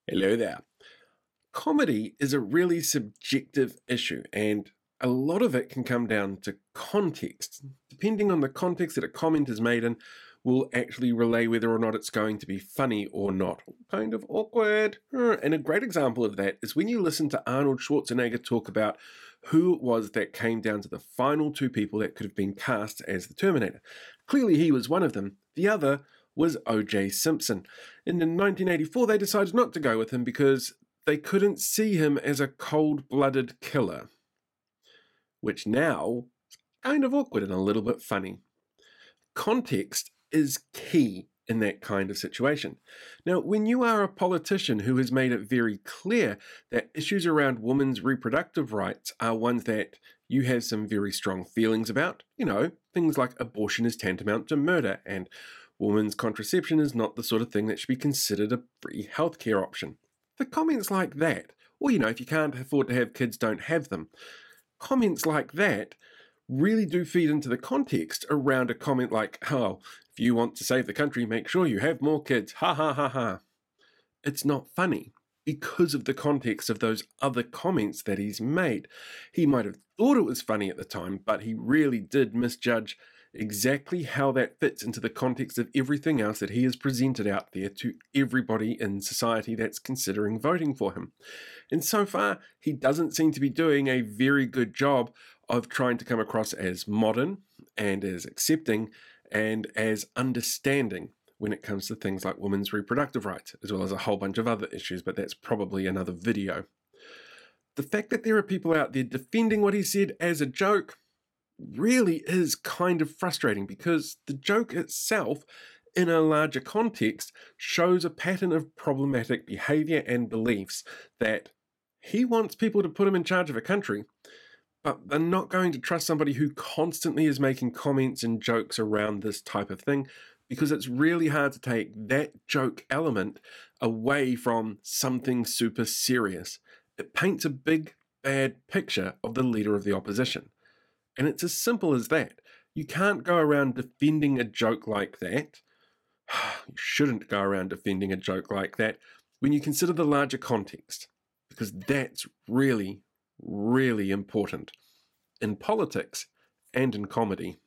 Hello there. Comedy is a really subjective issue, and a lot of it can come down to context. Depending on the context that a comment is made in, will actually relay whether or not it's going to be funny or not. Kind of awkward. And a great example of that is when you listen to Arnold Schwarzenegger talk about who it was that came down to the final two people that could have been cast as the Terminator. Clearly, he was one of them. The other was OJ Simpson. And in 1984, they decided not to go with him because they couldn't see him as a cold-blooded killer, which now is kind of awkward and a little bit funny. Context is key in that kind of situation. Now, when you are a politician who has made it very clear that issues around women's reproductive rights are ones that you have some very strong feelings about, things like abortion is tantamount to murder and women's contraception is not the sort of thing that should be considered a free healthcare option. The comments like that, or if you can't afford to have kids, don't have them. Comments like that really do feed into the context around a comment like, oh, if you want to save the country, make sure you have more kids. Ha ha ha ha. It's not funny because of the context of those other comments that he's made. He might have thought it was funny at the time, but he really did misjudge exactly how that fits into the context of everything else that he has presented out there to everybody in society that's considering voting for him. And so far, he doesn't seem to be doing a very good job of trying to come across as modern and as accepting and as understanding when it comes to things like women's reproductive rights, as well as a whole bunch of other issues, but that's probably another video. The fact that there are people out there defending what he said as a joke really is kind of frustrating because the joke itself, in a larger context, shows a pattern of problematic behavior and beliefs that he wants people to put him in charge of a country, but they're not going to trust somebody who constantly is making comments and jokes around this type of thing because it's really hard to take that joke element away from something super serious. It paints a big, bad picture of the leader of the opposition. And it's as simple as that. You can't go around defending a joke like that. You shouldn't go around defending a joke like that when you consider the larger context, because that's really, really important in politics and in comedy.